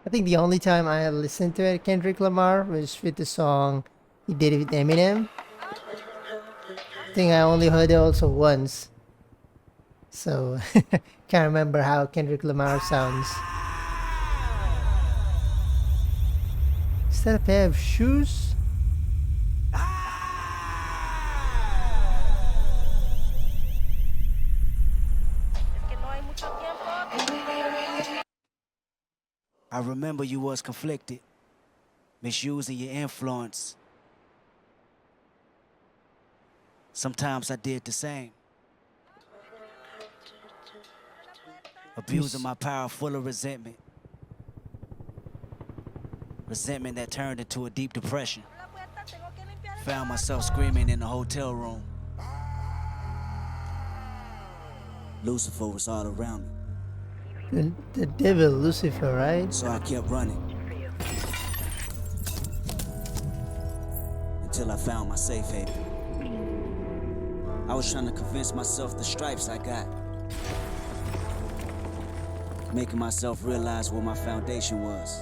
I think the only time I listened to Kendrick Lamar was with the song he did it with Eminem. I think I only heard it also once. So, can't remember how Kendrick Lamar sounds. Is that a pair of shoes? I remember you was conflicted, misusing your influence. Sometimes I did the same. Abusing my power full of resentment. Resentment that turned into a deep depression. Found myself screaming in the hotel room. Lucifer was all around me. The devil, Lucifer, right? So I kept running. Until I found my safe haven. I was trying to convince myself the stripes I got. Making myself realize what my foundation was.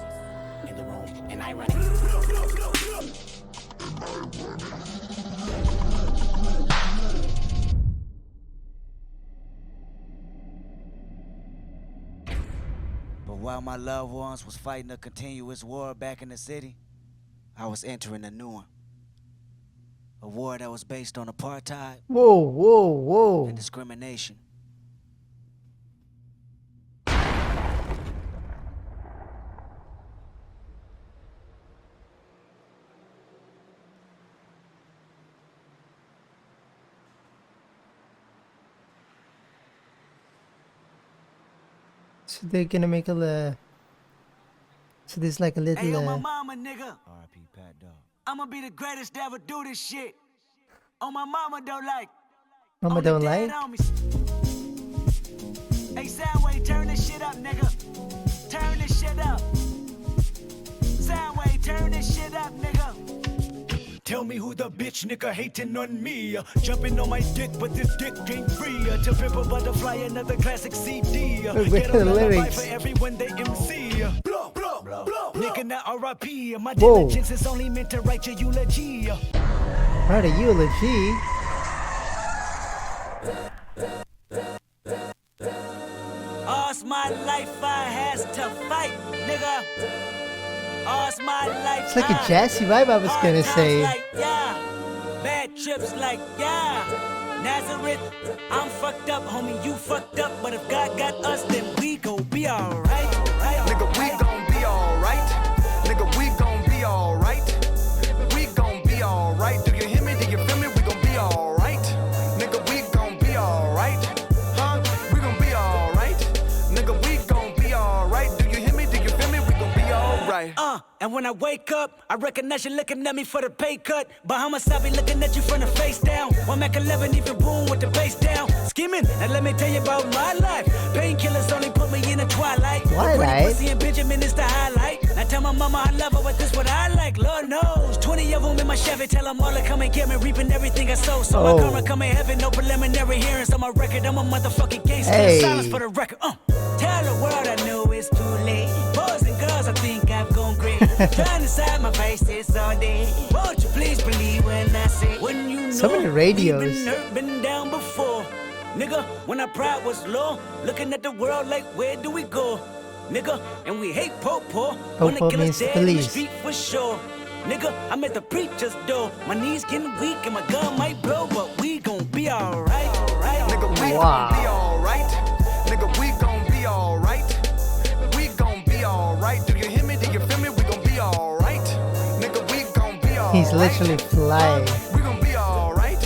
In the room, and I run it. But while my loved ones was fighting a continuous war back in the city, I was entering a new one. A war that was based on apartheid. Whoa, whoa, whoa. And discrimination. So they're gonna make a so there's like a little Hey, my mama, nigga. R.I.P. Pat Dog. I'ma be the greatest to ever do this shit. On my mama don't like. Mama don't like? Hey, Soundwave, turn this shit up, nigga. Turn this shit up. Soundwave, turn this shit up, nigga. Tell me who the bitch nigga hating on me. Jumping on my dick, but this dick ain't free. To pimp a butterfly, another classic CD. Get on the lyrics. For everyone they MC. Blow, blow, blow. Nigga, not R.I.P. My Whoa. diligence is only meant to write your eulogy. Write a eulogy? All's my life I has to fight, nigga. All's my life. It's like a jazzy vibe, I was gonna say. Like, yeah. Bad trips like, yeah. Nazareth, I'm fucked up, homie, you fucked up. But if God got us, then we gon' be alright. Nigga, we gon' be alright. Nigga, we gon' be alright. We gon' be alright. Do you hear me? Do you feel me? We gon' be alright. Nigga, we gon' be alright. Huh? We gon' be alright. Nigga, we gon' be alright. Do you hear me? Do you feel me? We gon' be alright. And when I wake up, I recognize you looking at me for the pay cut. Bahamas, I be looking at you from the face down. One Mac 11, even boom with the bass down. Scheming, now let me tell you about my life. Painkillers only put me in the twilight. Twilight? Pussy and Benjamin is the highlight. Now tell my mama I love her, but this what I like. Lord knows, 20 of them in my Chevy. Tell them all to come and get me, reaping everything I sow. So my karma come in heaven, no preliminary hearings on my record. I'm a motherfucking gangster. Hey. Silence for the record. Tell the world I know it's too late. Boys and girls, I think I've gone great. Trying to side my face this all day. Won't you please believe when I say, when you know So many radios. we've been hurt, been down before. Nigga, when our pride was low, looking at the world like, where do we go? Nigga, and we hate po-po. Wanna Po-po kill us means dead in the police. street for sure. Nigga, I'm at the preacher's door. My knees getting weak and my gun might blow, but we gon' be alright. Nigga, we Wow. gon' be alright. Nigga, we gon' be alright. We gon' be alright. Do you hear me? Do you feel me? We gon' be alright. Nigga, we gon' be alright. He's literally flying. We gon' be alright.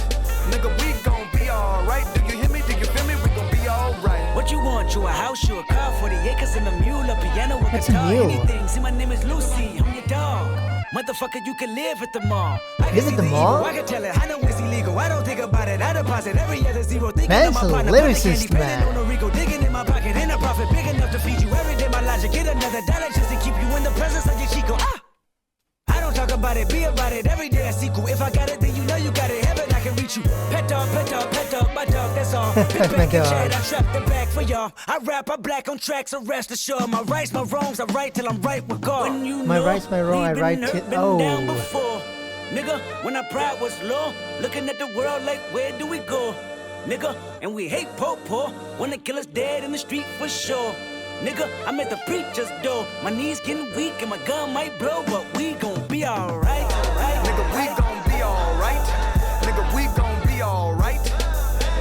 Nigga, we gon' be alright. Do you hear me? Do you feel me? We gon' be alright. What you want? You a house, you a car, 40 acres and a mule, a piano, a That's a guitar, mule. anything. See, my name is Lucy, I'm your dog. Motherfucker, you can live at the mall. Live at the mall? I can tell it, I know it's illegal. I don't think about it. I deposit every other zero. Thinking Man's of my a partner, lyricist, candy, man. on a Rico, digging in my pocket, in a profit big enough to feed you every day. My logic, get another dollar just to keep you in the presence of your Chico. I don't talk about it, be about it. Every day I sequel. If I got it, then you know you got it. Heaven, I can reach treat you. Pet dog, my dog, that's all. My Pick back your dog. chat, I trap the back for y'all. I rap, I black on tracks, so rest assured. My rights, my wrongs, I right till I'm right with God. When you My know rights, my wrong, I we've right been till- hurt, been down oh. before. Nigga, when our pride was low, looking at the world like, where do we go? Nigga, and we hate po-po, wanna kill us dead in the street for sure. Nigga, I'm at the preacher's door, my knees getting weak and my gun might blow, but we gon' be alright, right? Nigga, we gon' be alright. Nigga, we gon' be alright.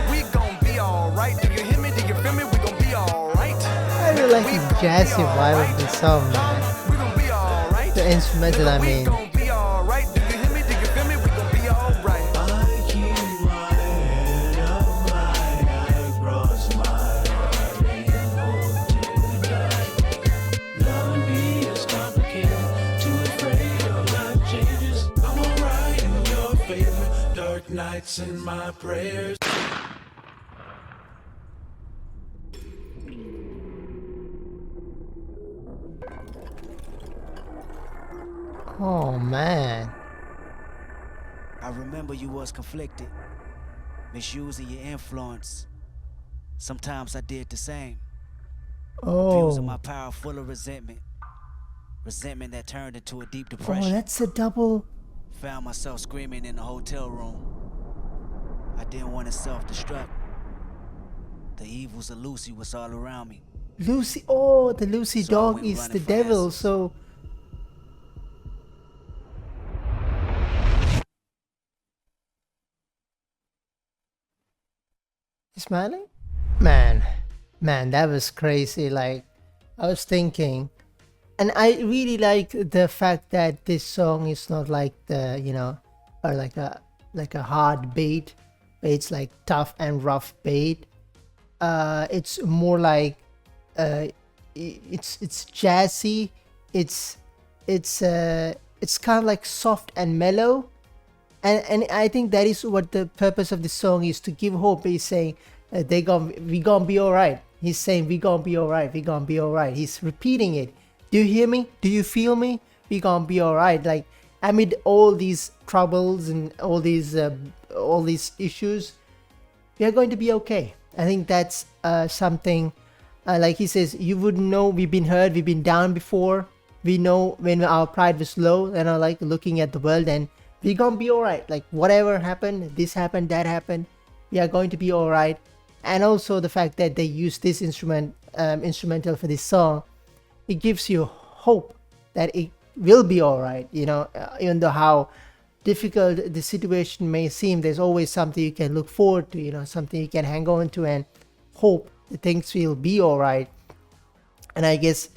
We gon' be alright. Do you hear me? Do you feel me? We gon' be alright. I really like the jazzy vibe of the song, man. We gon' be alright. The instrumental, I We mean. gon' be alright. Do you hear me? Do you feel me? We gon' be alright. I keep my head up high, I cross my heart and hope to die. Loving me is complicated, too afraid of life changes. I'm alright in your favor, dark nights in my prayers. Oh man. I remember you was conflicted, misusing your influence. Sometimes I did the same, abusing my Oh. power full of resentment. Resentment that turned into a deep Oh, depression. that's a double. Found myself screaming in the hotel room. I didn't want to self-destruct. The evils of Lucy was all around me. Lucy. Oh, the Lucy So I dog went is running the for devil. answers. So. You smiling? Man, that was crazy. Like, I was thinking, and I really like the fact that this song is not like the, or like a hard beat. It's like tough and rough beat. It's more like, it's jazzy. It's kind of like soft and mellow. And I think that is what the purpose of the song is, to give hope. He's saying we gonna be all right. He's saying we gonna be all right. We gonna be all right. He's repeating it. Do you hear me? Do you feel me? We gonna be all right. Like, amid all these troubles and all these issues, we are going to be okay. I think that's something. Like he says, you wouldn't know. We've been hurt. We've been down before. We know when our pride was low, and are like looking at the world, and we gonna be all right. Like, whatever happened, this happened, that happened, we are going to be all right. And also the fact that they use this instrumental for this song, it gives you hope that it will be all right. Even though how difficult the situation may seem, there's always something you can look forward to. Something you can hang on to and hope that things will be all right. And I guess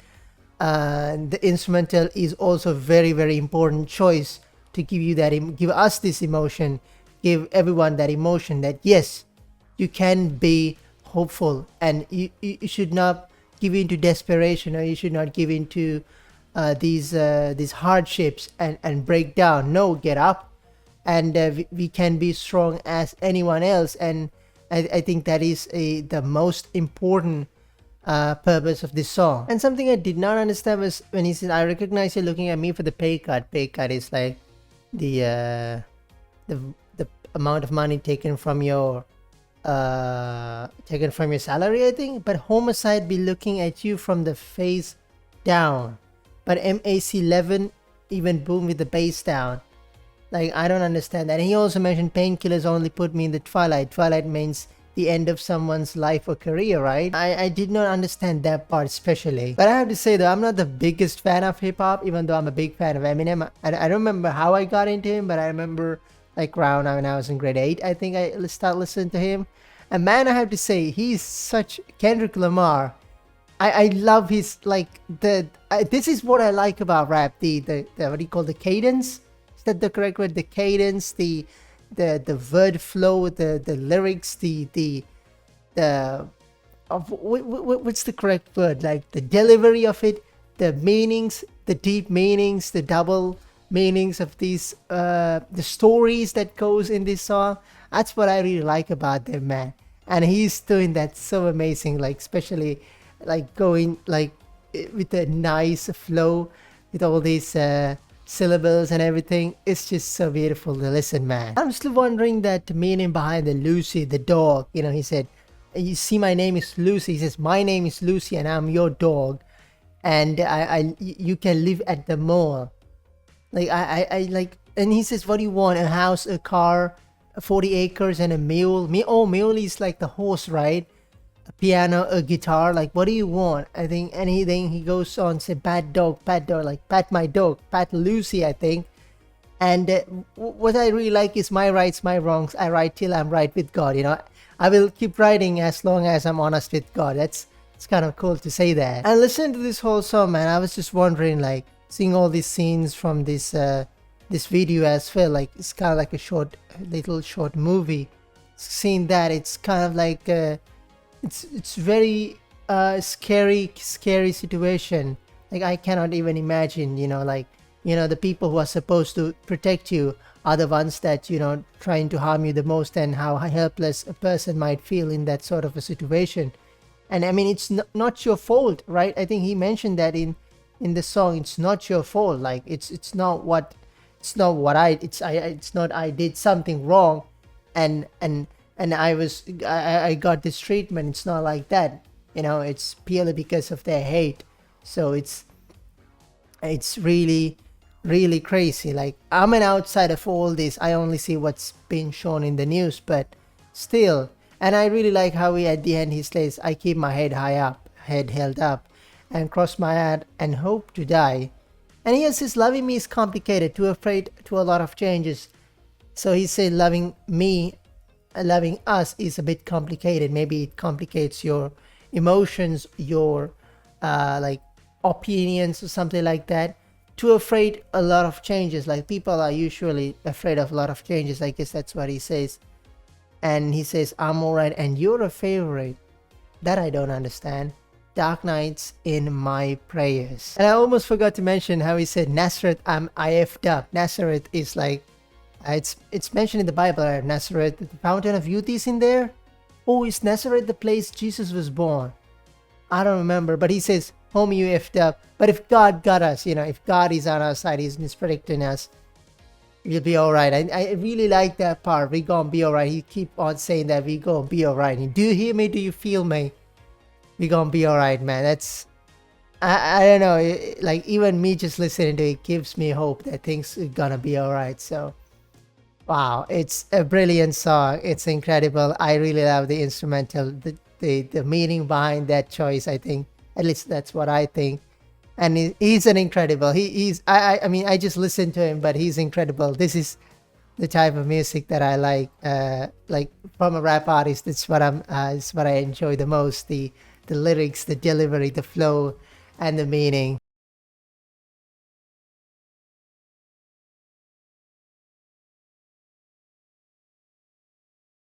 the instrumental is also very, very important choice to give you that, give us this emotion, give everyone that emotion that yes, you can be hopeful, and you should not give in to desperation, or you should not give in to these hardships and break down. No, get up, and we can be strong as anyone else. And I think that is the most important purpose of this song. And something I did not understand was when he said, I recognize you're looking at me for the pay cut. Pay cut is like the amount of money taken from your salary, I think. But homicide be looking at you from the face down. But MAC11 even boom with the bass down. Like, I don't understand that. And he also mentioned painkillers only put me in the twilight. Twilight means the end of someone's life or career, right? I did not understand that part especially. But I have to say though, I'm not the biggest fan of hip-hop, even though I'm a big fan of Eminem. I don't remember how I got into him, but I remember like around when I was in grade 8, I think I started listening to him. And man, I have to say, he's such Kendrick Lamar. I love his, like, this is what I like about rap, the what do you call, the cadence? Is that the correct word? The cadence, the word flow, the lyrics, what's the correct word? Like the delivery of it, the meanings, the deep meanings, the double meanings of these, the stories that goes in this song. That's what I really like about them, man. And he's doing that so amazing, like especially like going like with a nice flow with all these syllables and everything. It's just so beautiful to listen, man. I'm still wondering that meaning behind the Lucy, the dog. You know, he said, you see, my name is Lucy. He says, my name is Lucy and I'm your dog. And you can live at the mall. Like, I like, and he says, what do you want? A house, a car, 40 acres and a mule. Mule is like the horse, right? A piano, a guitar. Like, what do you want? I think anything. He goes on, say, pat dog, like, pat my dog, pat Lucy, I think. And what I really like is my rights, my wrongs. I write till I'm right with God. You know, I will keep writing as long as I'm honest with God. It's kind of cool to say that. And listening to this whole song, man, I was just wondering, like, seeing all these scenes from this this video as well. Like, it's kind of like a little short movie. Seeing that, it's kind of like it's very scary situation. Like, I cannot even imagine, you know, like, you know, the people who are supposed to protect you are the ones that, you know, trying to harm you the most, and how helpless a person might feel in that sort of a situation. And I mean, it's not your fault, right? I think he mentioned that in the song. It's not your fault. Like, it's not I did something wrong and I got this treatment. It's not like that. You know, it's purely because of their hate. So it's really, really crazy. Like, I'm an outsider for all this. I only see what's been shown in the news, but still. And I really like how at the end he says, I keep my head held up, and cross my heart and hope to die. And he says, loving me is complicated, too afraid to a lot of changes. So he said, loving us is a bit complicated. Maybe it complicates your emotions, your like opinions or something like that. Too afraid a lot of changes. Like, people are usually afraid of a lot of changes. I guess that's what he says. And he says, I'm alright and you're a favorite. That I don't understand. Dark nights in my prayers. And I almost forgot to mention how he said, Nazareth, I effed up. Nazareth is like, it's mentioned in the Bible, right? Nazareth, the fountain of youth is in there. Oh, is Nazareth the place Jesus was born? I don't remember, but he says, homie, you effed up. But if God got us, you know, if God is on our side, he's protecting us, we'll be alright. I really like that part. We gonna be alright. He keep on saying that we gonna be alright. Do you hear me? Do you feel me? We gonna be alright, man. That's, I don't know, like, even me just listening to it gives me hope that things are gonna be alright. So wow, it's a brilliant song. It's incredible. I really love the instrumental, the meaning behind that choice. I think, at least that's what I think. And he's an incredible, I mean, I just listen to him, but he's incredible. This is the type of music that I like from a rap artist. It's what it's what I enjoy the most. The lyrics, the delivery, the flow, and the meaning.